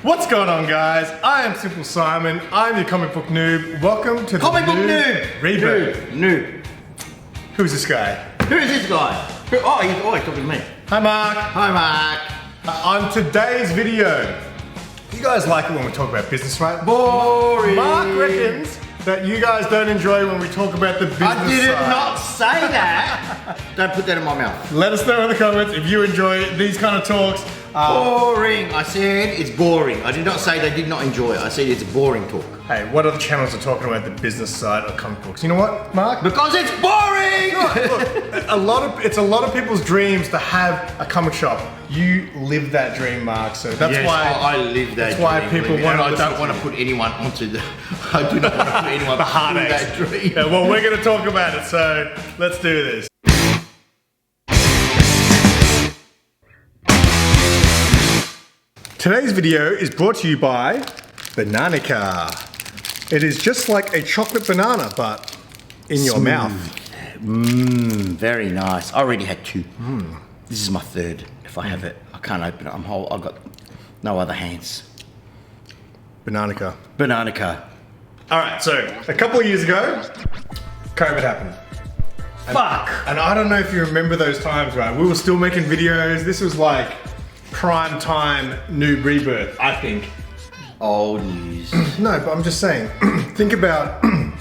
What's going on, guys? I am SimpleSimon. I'm your comic book noob. Welcome to the comic book noob. Rebirth. Noob. Who's this guy? Who is this guy? Oh, he's talking to me. Hi, Mark. Hi, Mark. On today's video, you guys like it when we talk about business, right? Boring. Mark reckons that you guys don't enjoy when we talk about the business I did side. not say that. Don't put that in my mouth. Let us know in the comments if you enjoy these kind of talks. Boring. I said it's boring. I did not say they did not enjoy it. I said it's boring talk. Hey, what other channels are talking about the business side of comic books? You know what, Mark? Because it's boring! Look, it's a lot of people's dreams to have a comic shop. You live that dream, Mark, so that's yes, why I live that that's dream. why people want to I don't want to put anyone onto the... I do not want to put anyone the through heartache. that dream. Yeah, well, we're going to talk about it, so let's do this. Today's video is brought to you by Bananica. It is just like a chocolate banana, but in your mouth. Mmm, very nice. I already had two. This is my third. If I have it, I can't open it. I've got no other hands. Bananica. Bananica. All right, so a couple of years ago, COVID happened. Fuck. And I don't know if you remember those times, right? We were still making videos. This was like prime time NOOB rebirth, I think. Old news. No, but I'm just saying, think about, I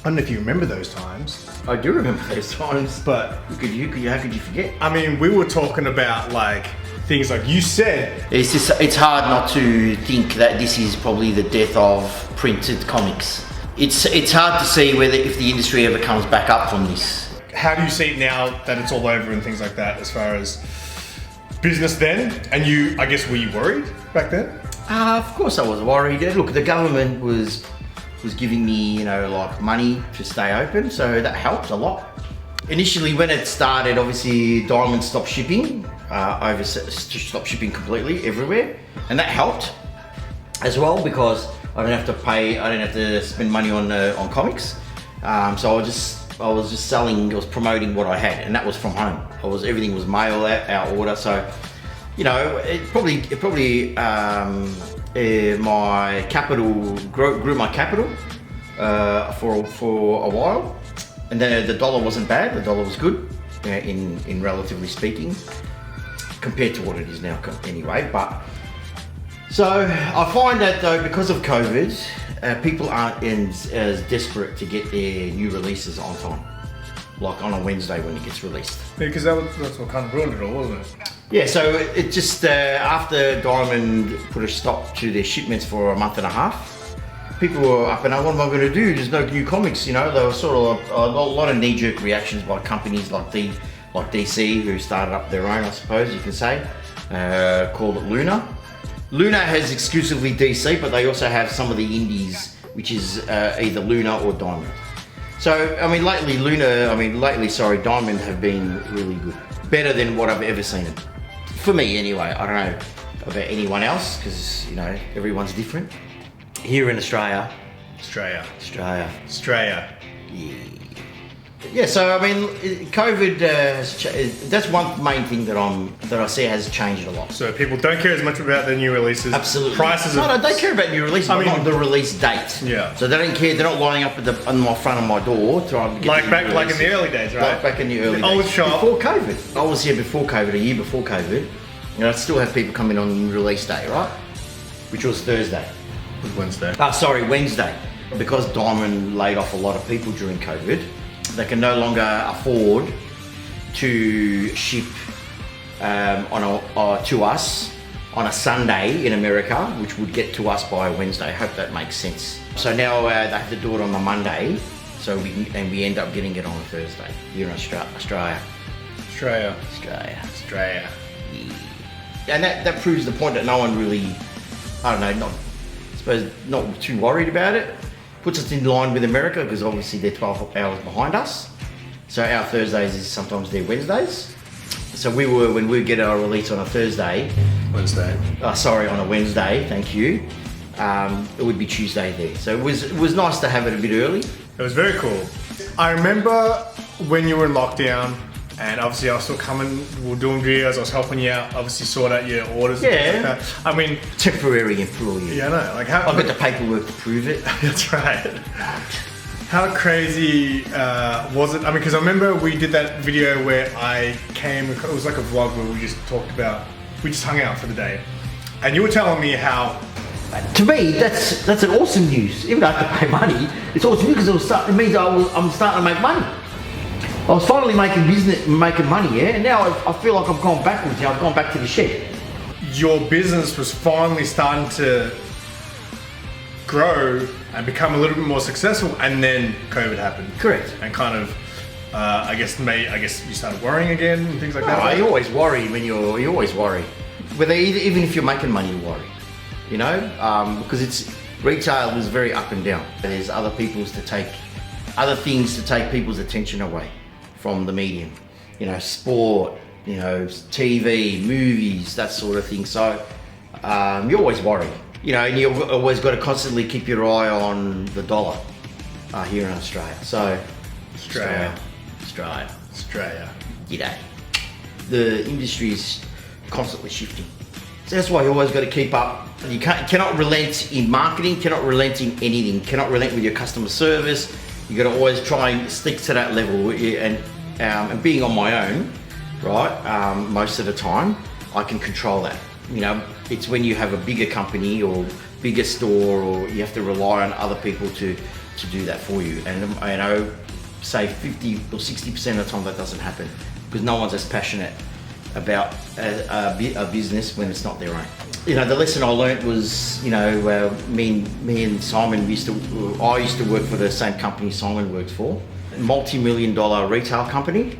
don't know if you remember those times. I do remember those times. But how could you forget? I mean, we were talking about like things like you said. It's hard not to think that this is probably the death of printed comics. It's hard to see if the industry ever comes back up from this. How do you see it now that it's all over and things like that as far as business then? And you, I guess, were you worried back then? Of course I was worried. Look, the government was giving me, like money to stay open, so that helped a lot. Initially, when it started, obviously Diamond stopped shipping, stopped shipping completely everywhere, and that helped as well because I didn't have to spend money on comics. So I was just selling, I was promoting what I had, and that was from home. Everything was mail out order, so it probably my capital grew my capital for a while, and then the dollar wasn't bad. The dollar was good in relatively speaking compared to what it is now anyway. But so I find that though, because of COVID, people aren't as desperate to get their new releases on time, like on a Wednesday when it gets released. Because that's what kind of ruined it all, wasn't it? Yeah, so it just, after Diamond put a stop to their shipments for a month and a half, people were up and what am I going to do? There's no new comics, There were sort of a lot of knee-jerk reactions by companies like DC, who started up their own, I suppose you can say, called it Luna. Luna has exclusively DC, but they also have some of the indies, which is either Luna or Diamond. So, Diamond have been really good. Better than what I've ever seen them. For me, anyway. I don't know about anyone else, because, everyone's different. Here in Australia. Australia. Yeah, so COVID that's one main thing that I see has changed a lot. So people don't care as much about the new releases. Absolutely. Prices. No, they care about new releases, but not the release date. Yeah. So they don't care. They're not lining up on my front of my door trying to get like in the early days, right? Like back in the early days. Old shop. Before COVID. I was here before COVID, a year before COVID. I'd still have people come in on release day, right? Which was Thursday. It was Wednesday. Wednesday. Because Diamond laid off a lot of people during COVID, they can no longer afford to ship to us on a Sunday in America, which would get to us by Wednesday. I hope that makes sense. So now they have to do it on a Monday, so we end up getting it on a Thursday here in Australia. Australia. Yeah. And that proves the point that no one really, not too worried about it. Puts us in line with America because obviously they're 12 hours behind us. So our Thursdays is sometimes their Wednesdays. So when we get our release on a on a Wednesday, thank you. It would be Tuesday there. So it was nice to have it a bit early. It was very cool. I remember when you were in lockdown, And obviously I was still coming, we were doing videos, I was helping you out, obviously sort out your orders and Yeah. things like that. I mean, Temporary employee. yeah, I know, like how... I've got the paperwork to prove it. That's right. How crazy was it? I mean, because I remember we did that video where I came, it was like a vlog where we just talked about, we just hung out for the day. And you were telling me how... To me, that's an awesome news. Even though I have to pay money, it's awesome because it means I'm starting to make money. I was finally making money, yeah, and now I feel like I've gone backwards. I've gone back to the shed. Your business was finally starting to grow and become a little bit more successful, and then COVID happened. Correct. And kind of, I guess you started worrying again and things like that. You always worry when you always worry. Even if you're making money, you worry. You know, because retail is very up and down. There's other things to take people's attention away from the medium. You know, sport, you know, TV, movies, that sort of thing. So you always worry. You know, and you've always got to constantly keep your eye on the dollar here in Australia. So Australia. G'day. The industry is constantly shifting. So that's why you always got to keep up. You cannot relent in marketing, cannot relent in anything, cannot relent with your customer service. You got to always try and stick to that level. And being on my own, right, most of the time, I can control that. You know, it's when you have a bigger company or bigger store, or you have to rely on other people to do that for you. And you know, say 50 or 60% of the time that doesn't happen because no one's as passionate about a business when it's not their own. You know, the lesson I learnt was, you know, me and Simon I used to work for the same company Simon works for, multi-million-dollar retail company,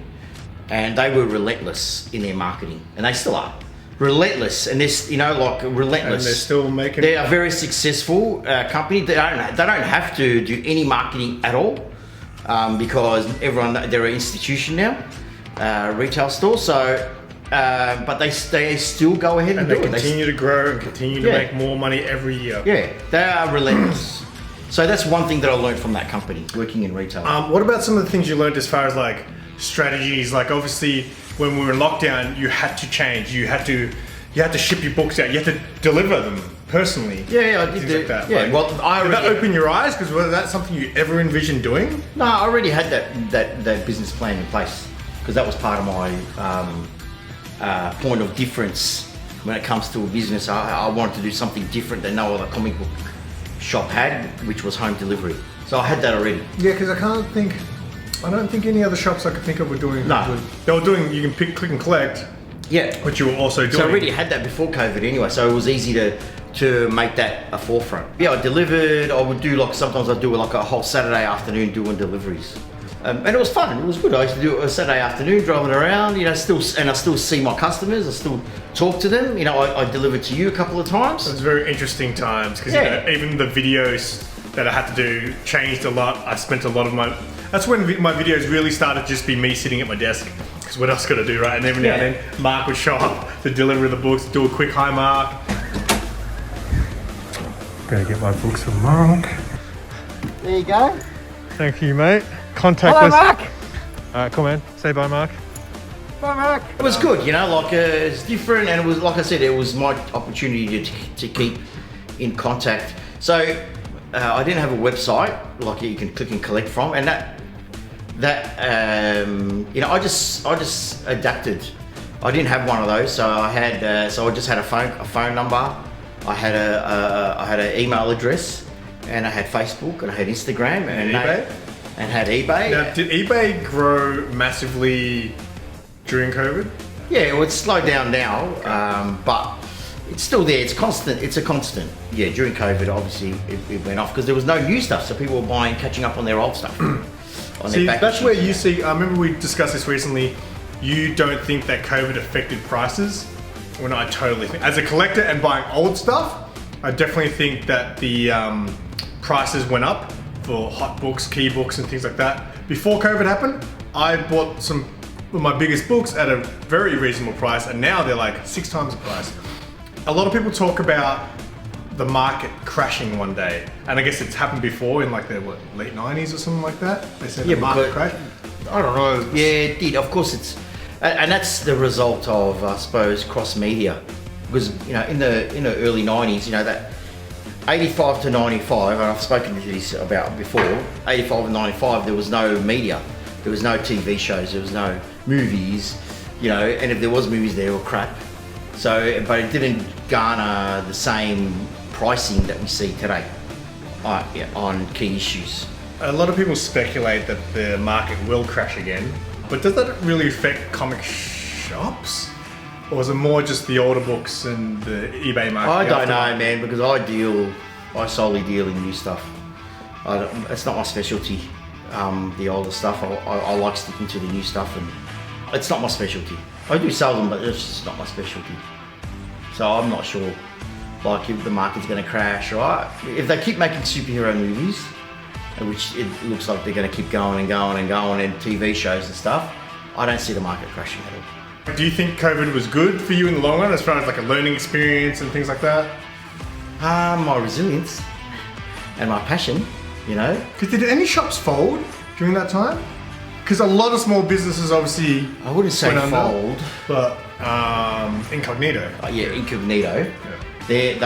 and they were relentless in their marketing, and they still are. Relentless, and this, you know, like relentless. And they're still making... They are a very successful company. They don't have to do any marketing at all because they're an institution now, retail store. So, but they still go ahead and do it. They continue to grow and continue to make more money every year. Yeah, they are relentless. So that's one thing that I learned from that company, working in retail. What about some of the things you learned as far as like strategies? Like obviously, when we were in lockdown, you had to change. You had to ship your books out. You had to deliver them personally. Yeah, I did. Things like that. Yeah, like, well, did that open your eyes? Because was that something you ever envisioned doing? No, I already had that business plan in place because that was part of my point of difference when it comes to a business. I wanted to do something different that no other comic book shop had, which was home delivery. So I had that already. Yeah, because I don't think any other shops I could think of were doing. No. They were doing, you can click and collect. Yeah. Which you were also doing. So I already had that before COVID anyway, so it was easy to make that a forefront. Yeah, I delivered. I would do sometimes I'd do like a whole Saturday afternoon doing deliveries. And it was fun, it was good. I used to do it a Saturday afternoon, driving around, you know, I still see my customers, I still talk to them. You know, I delivered to you a couple of times. It was very interesting times because you know, even the videos that I had to do changed a lot. I spent a lot of that's when my videos really started to just be me sitting at my desk. Because what else could I do, right? And every now and then, Mark would show up to deliver the books, do a quick hi, Mark. Gonna get my books from Mark. There you go. Thank you, mate. Contactless. Hello, Mark. Alright, come on. Say bye, Mark. Bye, Mark. It was good, you know, like it's different, and it was, like I said, it was my opportunity to keep in contact. So I didn't have a website like you can click and collect from, and you know, I just adapted. I didn't have one of those, so I had so I just had a phone number. I had an email address, and I had Facebook, and I had Instagram, and eBay. And had eBay. Now, did eBay grow massively during COVID? Yeah, well, it's slowed down now, but it's still there. It's constant. It's a constant. Yeah, during COVID, obviously, it went off because there was no new stuff, so people were catching up on their old stuff. See, that's where you see. I remember we discussed this recently. You don't think that COVID affected prices? When I totally think, as a collector and buying old stuff, I definitely think that the prices went up for hot books, key books, and things like that. Before COVID happened, I bought some of my biggest books at a very reasonable price, and now they're like 6 times the price. A lot of people talk about the market crashing one day, and I guess it's happened before in like the late 90s or something like that. They said the market crashed. I don't know. Yeah, it did. Of course, it's And that's the result of, I suppose, cross media. Because, you know, in the early 90s, you know, that 85 to 95, and I've spoken to this about before, 85 and 95, there was no media. There was no TV shows, there was no movies, you know, and if there was movies, they were crap. So, but it didn't garner the same pricing that we see today on key issues. A lot of people speculate that the market will crash again, but does that really affect comic shops? Or is it more just the order books and the eBay market? I don't know, man, because I solely deal in new stuff. It's not my specialty, the older stuff. I like sticking to the new stuff, and it's not my specialty. I do sell them, but it's just not my specialty. So I'm not sure, like, if the market's going to crash, right? If they keep making superhero movies, which it looks like they're going to keep going and going and going, and TV shows and stuff, I don't see the market crashing at all. Do you think COVID was good for you in the long run, as far as like a learning experience and things like that? My resilience and my passion, you know. Because did any shops fold during that time? Because a lot of small businesses obviously I wouldn't say fold, but incognito. Yeah, incognito. Yeah.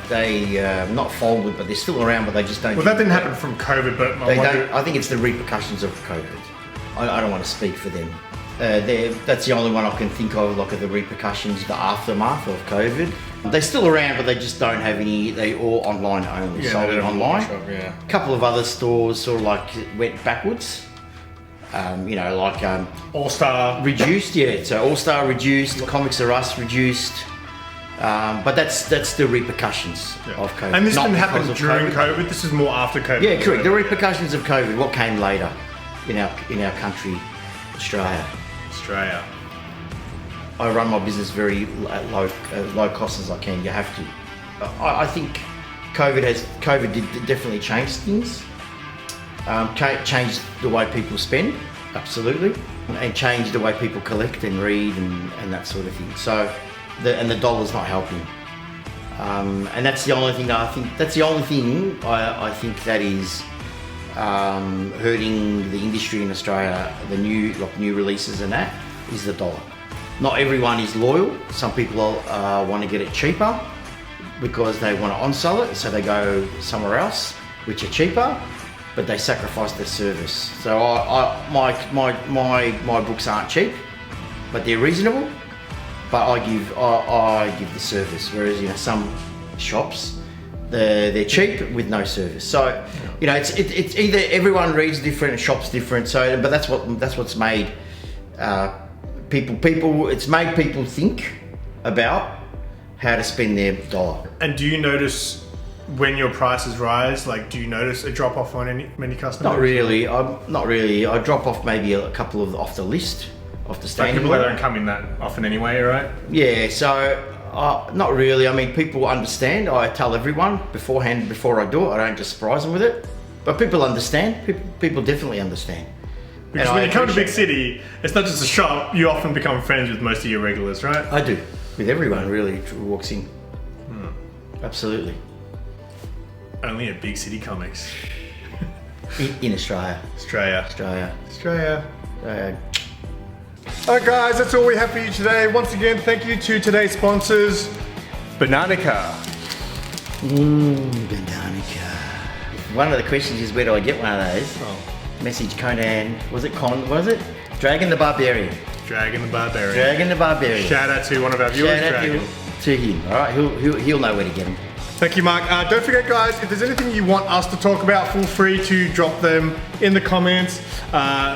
They not folded, but they're still around, but they just don't. Well, that didn't happen from COVID, but I think it's the repercussions of COVID. I don't want to speak for them. That's the only one I can think of, like, the repercussions, the aftermath of COVID. They're still around, but they just don't have any. They all online only, solely online. A couple of other stores sort of like went backwards. You know, like All Star reduced, yeah. So All Star reduced, Comics R Us reduced. But that's the repercussions of COVID. And this didn't happen during COVID. This is more after COVID. Yeah, correct. The repercussions of COVID. What came later in our country, Australia. I run my business very low cost as I can. You have to. I think COVID did definitely change things. Changed the way people spend, absolutely, and changed the way people collect and read and that sort of thing. So, the dollar's not helping, and that's the only thing that I think. That's the only thing I think that is hurting the industry in Australia. The new releases and that is the dollar. Not everyone is loyal. Some people want to get it cheaper because they want to on-sell it, so they go somewhere else, which are cheaper, but they sacrifice their service. So my books aren't cheap, but they're reasonable. But I give the service, whereas, you know, some shops they're cheap with no service. So, you know, it's either everyone reads different, shops different. So, but that's what's made people. It's made people think about how to spend their dollar. And do you notice when your prices rise, like, do you notice a drop off on many customers? Not really. I drop off maybe a couple of off the list, off the standard. People that don't come in that often anyway, right? Yeah. So not really. I mean, people understand. I tell everyone beforehand before I do it. I don't just surprise them with it. But people understand. People definitely understand. Because when you come to a big city, it's not just a shop. You often become friends with most of your regulars, right? I do. With everyone really who walks in. Absolutely. Only at big city comics. In Australia. Australia. All right, guys, that's all we have for you today. Once again, thank you to today's sponsors, Bananica. Bananica. One of the questions is, where do I get one of those? Message Conan. Was it Dragon the Barbarian. Dragon the Barbarian. Shout out to one of our viewers, Dragon. To him. All right, he'll know where to get him. Thank you, Mark. Don't forget, guys, if there's anything you want us to talk about, feel free to drop them in the comments.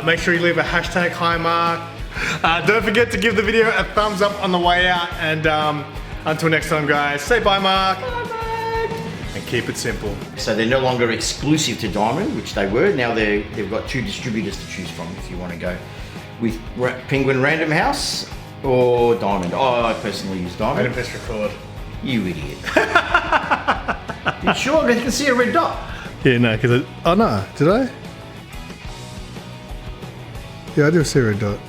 Make sure you leave a hashtag #HiMark. Don't forget to give the video a thumbs up on the way out. And until next time, guys, say bye, Mark. Bye, Mark. And keep it simple. So they're no longer exclusive to Diamond, which they were. Now they've got 2 distributors to choose from if you want to go with Penguin Random House or Diamond. I personally use Diamond. I didn't press record. You idiot. You sure? You can see a red dot. Yeah, no, because oh no, did I? Yeah, I do see a red dot.